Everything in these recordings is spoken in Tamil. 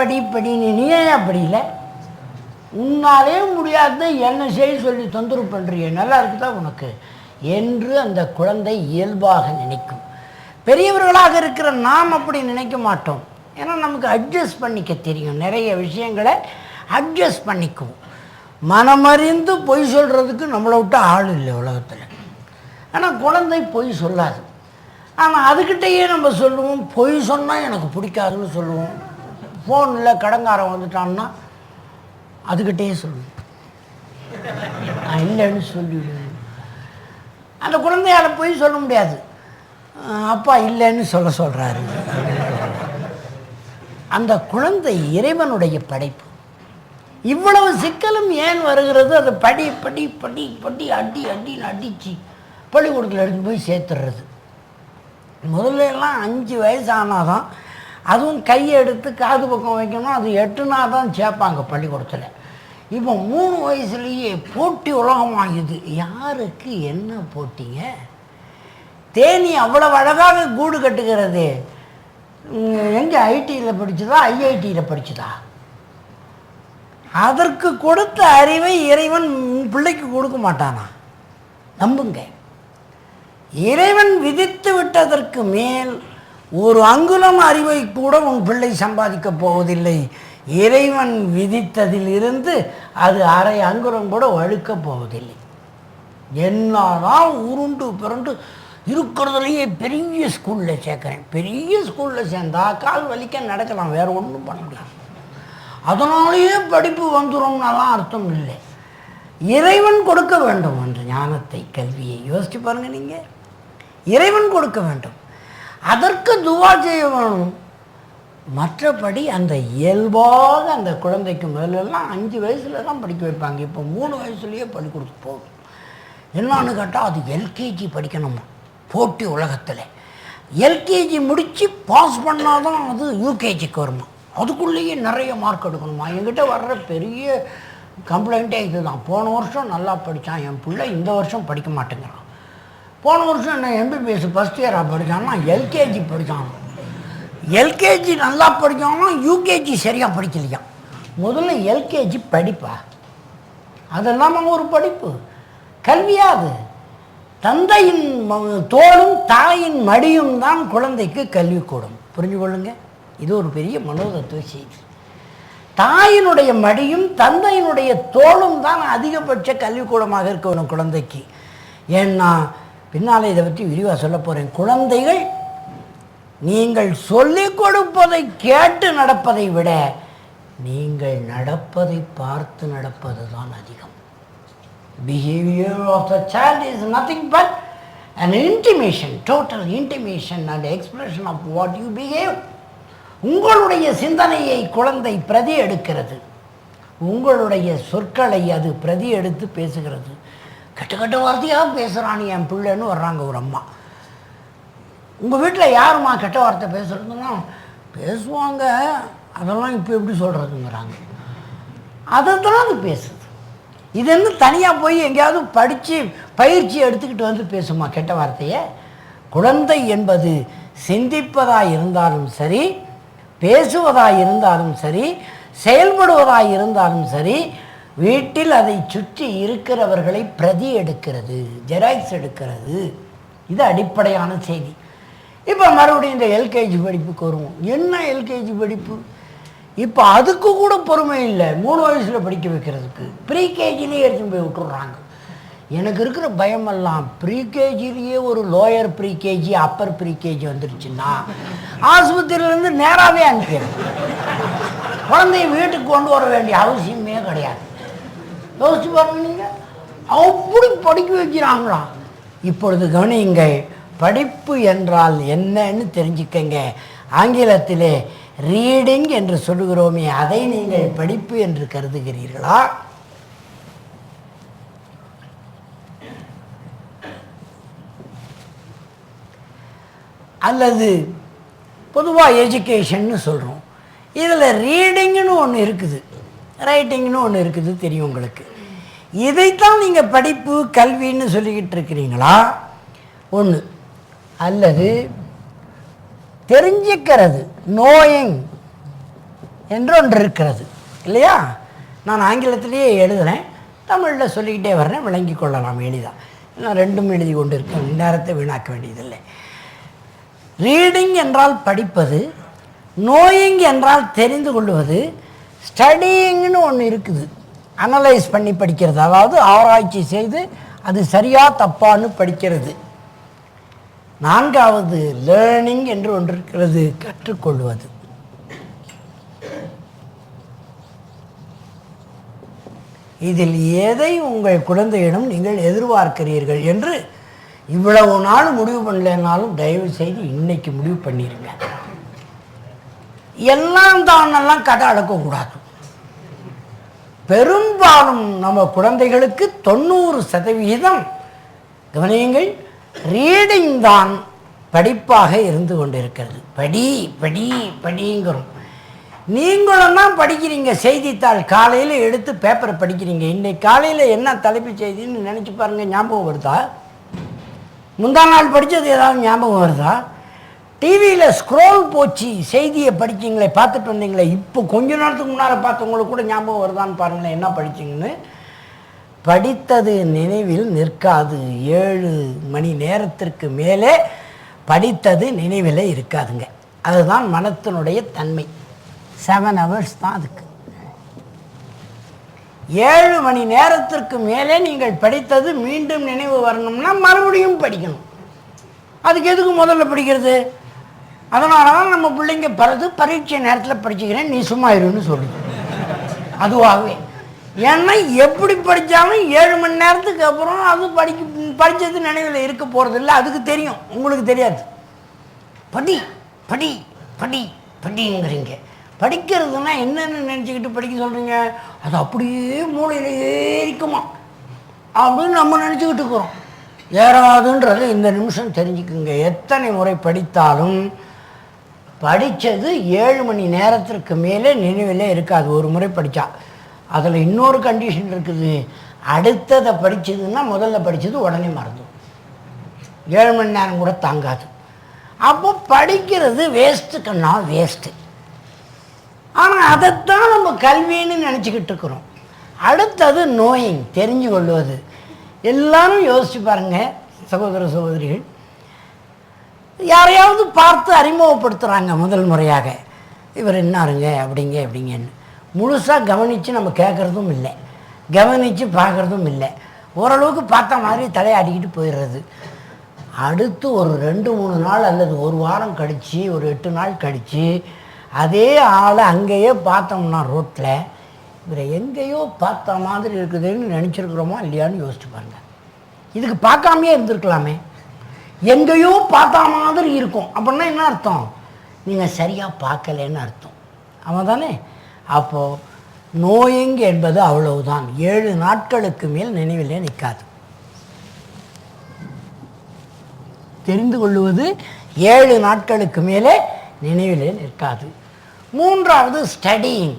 படின்னு நீ ஏன் அப்படி இல்லை? உன்னாலே முடியாத என்ன செய்ய சொல்லி தொந்தரவு பண்ணுறிய, நல்லா இருக்குதா உனக்கு என்று அந்த குழந்தை இயல்பாக நினைக்கும். பெரியவர்களாக இருக்கிற நாம் அப்படி நினைக்க மாட்டோம். ஏன்னா நமக்கு அட்ஜஸ்ட் பண்ணிக்க தெரியும், நிறைய விஷயங்களை அட்ஜஸ்ட் பண்ணிக்குவோம். மனமறிந்து பொய் சொல்கிறதுக்கு நம்மளை விட்டு ஆள் இல்லை உலகத்தில். ஆனால் குழந்தை பொய் சொல்லாது. ஆனால் அதுக்கிட்டேயே நம்ம சொல்லுவோம், பொய் சொன்னால் எனக்கு பிடிக்காதுன்னு சொல்லுவோம். ஃபோனில் கடங்காரம் வந்துட்டான்னா அதுக்கிட்டேயே சொல்லுவோம், நான் இல்லைன்னு சொல்லிவிடுவேன். அந்த குழந்தையால் பொய் சொல்ல முடியாது, அப்பா இல்லைன்னு சொல்கிறாரு. அந்த குழந்தை இறைவனுடைய படைப்பு. இவ்வளவு சிக்கலும் ஏன் வருகிறது? அதை படி படி படி படி அடி அடின்னு அடித்து பள்ளிக்கூடத்தில் எடுத்து போய் சேர்த்துடுறது. முதல்ல எல்லாம் 5 வயசு ஆனால் தான், அதுவும் கையை எடுத்து காது பக்கம் வைக்கணும், அது 8னா தான் சேர்ப்பாங்க பள்ளிக்கூடத்தில். இப்போ 3 வயசுலேயே போட்டி உலகமாகுது. யாருக்கு என்ன போட்டிங்க? தேனி அவ்வளவு அழகாக கூடு கட்டுகிறது. எங்கே ஐடியில் படிச்சுதா, ஐஐடியில் படிச்சுதா? அதற்கு கொடுத்த அறிவை இறைவன் பிள்ளைக்கு கொடுக்க மாட்டானா? நம்புங்க. இறைவன் விதித்து விட்டதற்கு மேல் ஒரு அங்குலம் அறிவை கூட உன் பிள்ளை சம்பாதிக்க போவதில்லை. இறைவன் விதித்ததில் இருந்து அது அரை அங்குலம் கூட வழுக்கப் போவதில்லை. என்னதான் உருண்டு பிறண்டு இருக்கிறதுலையே பெரிய ஸ்கூலில் சேர்க்குறேன், பெரிய ஸ்கூலில் சேர்ந்தா கால் வலிக்க நடக்கலாம், வேறு ஒன்றும் பண்ண முடியாது. அதனாலேயே படிப்பு வந்துடும்னாலாம் அர்த்தம் இல்லை. இறைவன் கொடுக்க வேண்டும் என்ற ஞானத்தை, கல்வியை யோசிச்சு பாருங்க. நீங்கள் இறைவன் கொடுக்க வேண்டும், அதற்கு துவா செய்ய வேணும். மற்றபடி அந்த இயல்பாக அந்த குழந்தைக்கு முதலெல்லாம் 5 வயசில் தான் படிக்க வைப்பாங்க. இப்போ 3 வயசுலேயே பள்ளிக்கூடத்து போகும். என்னான்னு கேட்டால் அது எல்கேஜி படிக்கணுமா போட்டி உலகத்தில். எல்கேஜி முடித்து பாஸ் பண்ணால் தான் அது யூகேஜிக்கு வருமா, அதுக்குள்ளேயே நிறைய மார்க் எடுக்கணுமா. என்கிட்ட வர்ற பெரிய கம்ப்ளைண்ட்டே இது தான். போன வருஷம் நல்லா படித்தான் என் பிள்ளை, இந்த வருஷம் படிக்க மாட்டேங்கிறான். போன வருஷம் என்ன எம்பிபிஎஸ் ஃபஸ்ட் இயராக படித்தான்னா எல்கேஜி படித்தான். எல்கேஜி நல்லா படித்தான்னா யூகேஜி சரியாக படிக்கலையா. முதல்ல எல்கேஜி படிப்பா, அதெல்லாம் ஒரு படிப்பு. கல்வியாது தந்தையின் தோளும் தாயின் மடியும் தான் குழந்தைக்கு கல்வி கூடும். புரிஞ்சு கொள்ளுங்க, இது ஒரு பெரிய மனோதத்துவ செய்தி. தாயினுடைய மடியும் தந்தையினுடைய தோளும் தான் அதிகபட்ச கல்விக்கூடமாக இருக்கணும் குழந்தைக்கு. ஏன்னா பின்னாலே இதை பற்றி விரிவாக சொல்ல போகிறேன். குழந்தைகள் நீங்கள் சொல்லிக் கொடுப்பதை கேட்டு நடப்பதை விட நீங்கள் நடப்பதை பார்த்து நடப்பது தான் அதிகம். Behavior of the child is nothing but an intimation, total intimation and expression of what you behave. உங்களுடைய சிந்தனையை குழந்தை பிரதி எடுக்கிறது, உங்களுடைய சொற்களை அது பிரதி எடுத்து பேசுகிறது. கெட்ட கெட்ட வார்த்தையாக பேசுகிறான் என் பிள்ளைன்னு வர்றாங்க ஒரு அம்மா. உங்கள் வீட்டில் யாருமா கெட்ட வார்த்தை பேசுகிறதுன்னா பேசுவாங்க, அதெல்லாம் இப்போ எப்படி சொல்கிறதுங்கிறாங்க. அதைத்தான் அது பேசுது. இது என்ன தனியாக போய் எங்கேயாவது படித்து பயிற்சி எடுத்துக்கிட்டு வந்து பேசுமா கெட்ட வார்த்தையை? குழந்தை என்பது சிந்திப்பதாக இருந்தாலும் சரி, பேசுவதாக இருந்தாலும் சரி, செயல்படுவதாக இருந்தாலும் சரி, வீட்டில் அதை சுற்றி இருக்கிறவர்களை பிரதி எடுக்கிறது, ஜெராக்ஸ் எடுக்கிறது. இது அடிப்படையான செய்தி. இப்போ மறுபடியும் இந்த எல்கேஜி படிப்புக்கு வருவோம். என்ன எல்கேஜி படிப்பு? இப்போ அதுக்கு கூட பொறுமை இல்லை 3 வயசில் படிக்க வைக்கிறதுக்கு. ப்ரீகேஜிலேயே எடுத்துன்னு போய் விட்டுடுறாங்க. எனக்கு இருக்கிற பயமெல்லாம் ப்ரீகேஜிலேயே ஒரு லோயர் ப்ரீகேஜி அப்பர் ப்ரீகேஜி வந்துருச்சுன்னா ஆஸ்பத்திரியிலேருந்து நேராகவே அனுப்பிடுறேன். குழந்தைய வீட்டுக்கு கொண்டு வர வேண்டிய அவசியமே கிடையாது. யோசிச்சு பாருங்க, நீங்கள் அப்படி படிக்க வைக்கிறாங்களா? இப்பொழுது கவனியுங்கள், படிப்பு என்றால் என்னன்னு தெரிஞ்சுக்கங்க. ஆங்கிலத்திலே ரீடிங் என்று சொல்லுகிறோமே, அதை நீங்கள் படிப்பு என்று கருதுகிறீர்களா? அல்லது பொதுவாக எஜுகேஷன்னு சொல்கிறோம், இதில் ரீடிங்னு ஒன்று இருக்குது, ரைட்டிங்னு ஒன்று இருக்குது, தெரியும் உங்களுக்கு. இதைத்தான் நீங்கள் படிப்பு கல்வின்னு சொல்லிக்கிட்டு இருக்கிறீங்களா? ஒன்று. அல்லது தெரிஞ்சுக்கிறது, நோயிங் என்று ஒன்று இருக்கிறது இல்லையா? நான் ஆங்கிலத்திலேயே எழுதுகிறேன், தமிழில் சொல்லிக்கிட்டே வர்றேன், விளங்கி கொள்ளலாம் எளிதாக. நான் ரெண்டும் எழுதி கொண்டு இருக்கேன், நேரத்தை வீணாக்க வேண்டியதில்லை. ரீடிங் என்றால் படிப்பது, நோயிங் என்றால் தெரிந்து கொள்வது, ஸ்டடியிங்னு ஒன்று இருக்குது, அனலைஸ் பண்ணி படிக்கிறது, அதாவது ஆராய்ச்சி செய்து அது சரியா தப்பான்னு படிக்கிறது. நான்காவது லேர்னிங் என்று ஒன்று இருக்கிறது, கற்றுக்கொள்வது. இதில் எதை உங்கள் குழந்தையிடம் நீங்கள் எதிர்பார்க்கிறீர்கள் என்று இவ்வளவு நாள் முடிவு பண்ணலனாலும் தயவு செய்து இன்னைக்கு முடிவு பண்ணிடுங்க. எல்லாம் தானெல்லாம் கதை அளக்கக்கூடாது. பெரும்பாலும் நம்ம குழந்தைகளுக்கு 90% கவனியுங்கள், ரீடிங் தான் படிப்பாக இருந்து கொண்டிருக்கிறது. படி படி படிங்கிறோம். நீங்களும் தான் படிக்கிறீங்க. செய்தித்தாள் காலையில் எடுத்து பேப்பரை படிக்கிறீங்க. இன்றைக்கு காலையில் என்ன தலைப்பு செய்தின்னு நினச்சி பாருங்கள், ஞாபகம் வருதா? முந்தா நாள் படித்தது ஏதாவது ஞாபகம் வருதா? டிவியில் ஸ்க்ரோல் போச்சு, செய்தியை படிச்சிங்களே, பார்த்துட்டு வந்தீங்களே, இப்போ கொஞ்ச நேரத்துக்கு முன்னால் பார்த்தவங்களுக்கு கூட ஞாபகம் வருதான்னு பாருங்களேன், என்ன படிச்சிங்கன்னு. படித்தது நினைவில் நிற்காது. 7 மணி நேரத்திற்கு மேலே படித்தது நினைவில் இருக்காதுங்க. அதுதான் மனத்தினுடைய தன்மை. 7 hours தான் அதுக்கு. 7 மணி நேரத்திற்கு மேலே நீங்கள் படித்தது மீண்டும் நினைவு வரணும்னா மறுபடியும் படிக்கணும். அதுக்கு எதுக்கு முதல்ல படிக்கிறது? அதனால தான் நம்ம பிள்ளைங்க பரீட்சை நேரத்தில் படிச்சுக்கிறேன் நீ சும்மா இருன்னு சொல்லுது அதுவாகவே. ஏன்னா எப்படி படித்தாலும் 7 மணி நேரத்துக்கு அப்புறம் அது படித்தது நினைவில் இருக்க போகிறது இல்லை. அதுக்கு தெரியும், உங்களுக்கு தெரியாது. படி படி படி படிங்கிறீங்க. படிக்கிறதுனா என்னென்னு நினச்சிக்கிட்டு படிக்க சொல்கிறீங்க? அது அப்படியே மூளையிலேயே இருக்குமா அப்படின்னு நம்ம நினச்சிக்கிட்டு இருக்கிறோம். ஏறாதுன்றது இந்த நிமிஷம் தெரிஞ்சுக்குங்க. எத்தனை முறை படித்தாலும் படித்தது 7 மணி நேரத்திற்கு மேலே நினைவிலே இருக்காது. ஒரு முறை படித்தா அதில் இன்னொரு கண்டிஷன் இருக்குது. அடுத்ததை படித்ததுன்னா முதல்ல படித்தது உடனே மறந்துடும். 7 மணி நேரம் கூட தாங்காது. அப்போ படிக்கிறது வேஸ்ட்டு கண்ணா, வேஸ்ட்டு. ஆனால் அதைத்தான் நம்ம கல்வின்னு நினச்சிக்கிட்டு இருக்கிறோம். அடுத்தது நோயிங், தெரிஞ்சு கொள்வது. எல்லாரும் யோசிச்சு பாருங்கள் சகோதர சகோதரிகள், யாரையாவது பார்த்து அறிமுகப்படுத்துகிறாங்க முதல் முறையாக, இவர் என்னாருங்க அப்படிங்க அப்படிங்கன்னு. முழுசாக கவனித்து நம்ம கேட்குறதும் இல்லை, கவனித்து பார்க்குறதும் இல்லை. ஓரளவுக்கு பார்த்த மாதிரி தலையாடிக்கிட்டு போயிடுறது. அடுத்து ஒரு 2-3 நாள் அல்லது ஒரு வாரம் கழித்து, ஒரு 8 நாள் கழித்து அதே ஆளை அங்கேயே பார்த்தோம்னா ரோட்டில், இவரை எங்கேயோ பார்த்த மாதிரி இருக்குதுன்னு நினச்சிருக்கிறோமா இல்லையான்னு யோசிச்சு பாருங்கள். இதுக்கு பார்க்காமையே இருந்திருக்கலாமே. எங்கேயோ பார்த்தா மாதிரி இருக்கும் அப்படின்னா என்ன அர்த்தம்? நீங்கள் சரியாக பார்க்கலன்னு அர்த்தம். அவன் தானே? அப்போது நோயிங் என்பது அவ்வளவுதான். 7 நாட்களுக்கு மேல் நினைவிலே நிற்காது. தெரிந்து கொள்வது 7 நாட்களுக்கு மேலே நினைவிலே நிற்காது. மூன்றாவது ஸ்டடியிங்,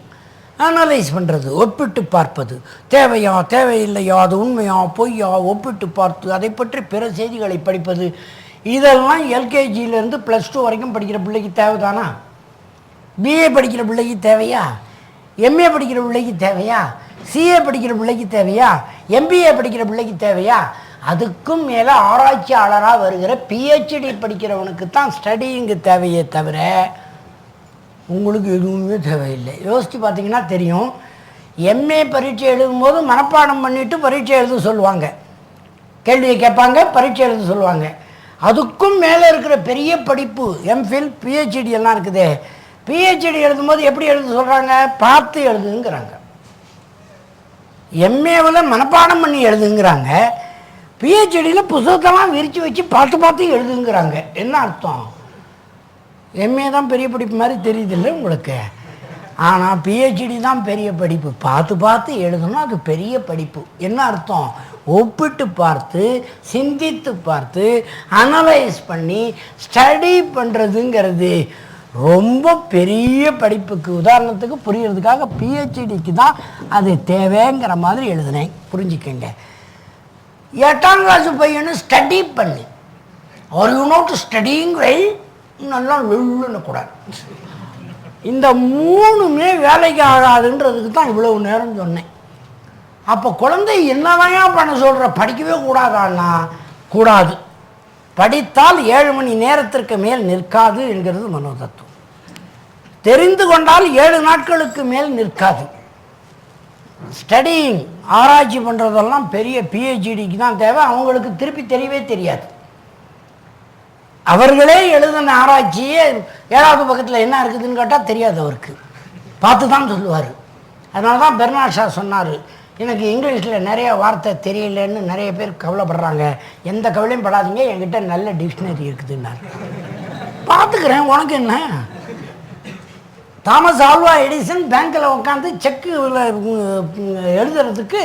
அனலைஸ் பண்ணுறது, ஒப்பிட்டு பார்ப்பது. தேவையா தேவையில்லையா, அது உண்மையா பொய்யா ஒப்பிட்டு பார்த்து அதை பற்றி பிற செய்திகளை படிப்பது. இதெல்லாம் எல்கேஜியிலேருந்து +2 வரைக்கும் படிக்கிற பிள்ளைக்கு தேவைதானா? பிஏ படிக்கிற பிள்ளைக்கு தேவையா? எம்ஏ படிக்கிற பிள்ளைக்கு தேவையா? சிஏ படிக்கிற பிள்ளைக்கு தேவையா? எம்பிஏ படிக்கிற பிள்ளைக்கு தேவையா? அதுக்கும் மேலே ஆராய்ச்சியாளராக வருகிற பிஹெச்டி படிக்கிறவனுக்கு தான் ஸ்டடிங்கு தேவையே தவிர உங்களுக்கு எதுவுமே தேவையில்லை. யோசித்து பார்த்தீங்கன்னா தெரியும். எம்ஏ பரீட்சை எழுதும்போது மனப்பாடம் பண்ணிவிட்டு பரீட்சை எழுத சொல்லுவாங்க, கேள்வியை கேட்பாங்க, பரீட்சை எழுத சொல்லுவாங்க. அதுக்கும் மேலே இருக்கிற பெரிய படிப்பு எம்ஃபில் பிஹெச்டி எல்லாம் இருக்குது. பிஹெச்டி எழுதும்போது எப்படி எழுத சொல்கிறாங்க? பார்த்து எழுதுங்கிறாங்க. எம்ஏவில் மனப்பாடம் பண்ணி எழுதுங்கிறாங்க. பிஹெச்டியில் புத்தகத்தெல்லாம் விரித்து வச்சு பார்த்து பார்த்து எழுதுங்கிறாங்க. என்ன அர்த்தம்? எம்ஏ தான் பெரிய படிப்பு மாதிரி தெரியுதில்லை உங்களுக்கு. ஆனால் பிஹெச்டி தான் பெரிய படிப்பு. பார்த்து பார்த்து எழுதணும், அது பெரிய படிப்பு. என்ன அர்த்தம்? ஒப்பிட்டு பார்த்து, சிந்தித்து பார்த்து, அனலைஸ் பண்ணி ஸ்டடி பண்ணுறதுங்கிறது ரொம்ப பெரிய படிப்புக்கு. உதாரணத்துக்கு புரியறதுக்காக பிஹெச்டிக்கு தான் அது தேவைங்கிற மாதிரி எழுதுனேன், புரிஞ்சுக்கங்க. 8ஆம் கிளாஸ் பையனு ஸ்டடி பண்ணு, are you not studying well, நல்லா வெள்ளுன்னு கூடாது. இந்த மூணுமே வேலைக்கு ஆகாதுன்றதுக்கு தான் இவ்வளவு நேரம் சொன்னேன். அப்போ குழந்தை என்னதான் பண்ண சொல்கிற, படிக்கவே கூடாதான்னா கூடாது. படித்தால் 7 மணி நேரத்திற்கு மேல் நிற்காது என்கிறது மனோதத்துவம். தெரிந்து கொண்டால் 7 நாட்களுக்கு மேல் நிற்காது. ஸ்டடியிங் ஆராய்ச்சி பண்ணுறதெல்லாம் பெரிய பிஹெச்டிக்கு தான் தேவை. அவங்களுக்கு திருப்பி தெரியவே தெரியாது. அவர்களே எழுதின ஆராய்ச்சியே 7வது பக்கத்தில் என்ன இருக்குதுன்னு கேட்டால் தெரியாது. அவருக்கு பார்த்து தான் சொல்லுவார். அதனால தான் பெர்னாட் ஷா சொன்னார், எனக்கு இங்கிலீஷில் நிறைய வார்த்தை தெரியலன்னு நிறைய பேர் கவலைப்படுறாங்க. எந்த கவலையும் படாதீங்க, என்கிட்ட நல்ல டிக்ஷனரி இருக்குதுன்னார். பார்த்துக்கிறேன், உனக்கு என்ன. தாமஸ் ஆல்வா எடிசன் பேங்க்கில் உட்காந்து செக்கு எழுதுறதுக்கு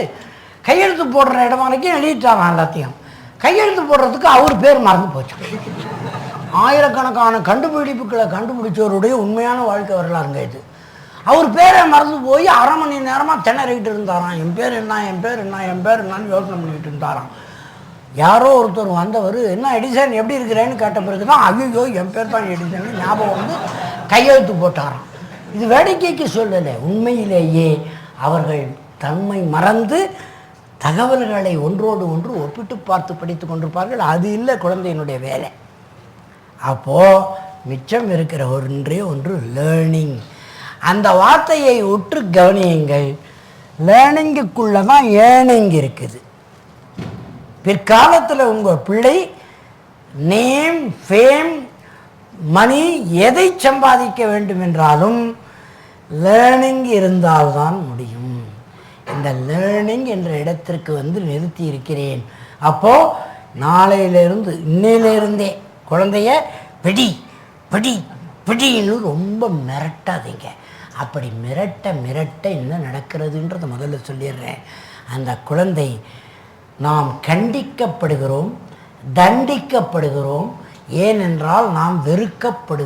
கையெழுத்து போடுற இடம் வரைக்கும் எழுதிட்டாரான். எல்லாத்தையும் கையெழுத்து போடுறதுக்கு அவர் பேர் மறந்து போச்சு. ஆயிரக்கணக்கான கண்டுபிடிப்புகளை கண்டுபிடிச்சவருடைய உண்மையான வாழ்க்கை வரலாறுங்க இது. அவர் பேரை மறந்து போய் 1/2 மணி நேரமாக திணறிக்கிட்டு இருந்தாராம். என் பேர் என்ன, என் பேர் என்ன, என் பேர் என்னன்னு யோசனை பண்ணிக்கிட்டு இருந்தாராம். யாரோ ஒருத்தர் வந்தவர், என்ன எடிசன் எப்படி இருக்கிறேன்னு கேட்ட பிறகு தான் ஐயோ என் பேர் தான் எடிசன் ஞாபகம் வந்து கையெழுத்து போட்டாராம். இது வேடிக்கைக்கு சொல்லலை, உண்மையிலேயே அவர்கள் தன்மை மறந்து தகவல்களை ஒன்றோடு ஒன்று ஒப்பிட்டு பார்த்து படித்து கொண்டிருப்பார்கள். அது இல்லை குழந்தையினுடைய வேலை. அப்போது மிச்சம் இருக்கிற ஒன்றே ஒன்று லேர்னிங். அந்த வார்த்தையை உற்று கவனியுங்கள். லேர்னிங்குக்குள்ளே தான் ஏர்னிங் இருக்குது. பிற்காலத்தில் உங்கள் பிள்ளை நேம், ஃபேம், மணி எதை சம்பாதிக்க வேண்டும் என்றாலும் லேர்னிங் இருந்தால்தான் முடியும். இந்த லேர்னிங் என்ற இடத்திற்கு வந்து நிறுத்தி இருக்கிறேன். அப்போது நாளையிலிருந்து, இன்னையிலிருந்தே குழந்தைய பிடி பிடி பிடின்னு ரொம்ப மிரட்டாதீங்க. அப்படி மிரட்ட மிரட்ட என்ன நடக்கிறதுன்றதை முதல்ல சொல்லிடுறேன். அந்த குழந்தை நாம் கண்டிக்கப்படுகிறோம், தண்டிக்கப்படுகிறோம். ஏனென்றால் நாம் வெறுக்கப்படுகிறோம்.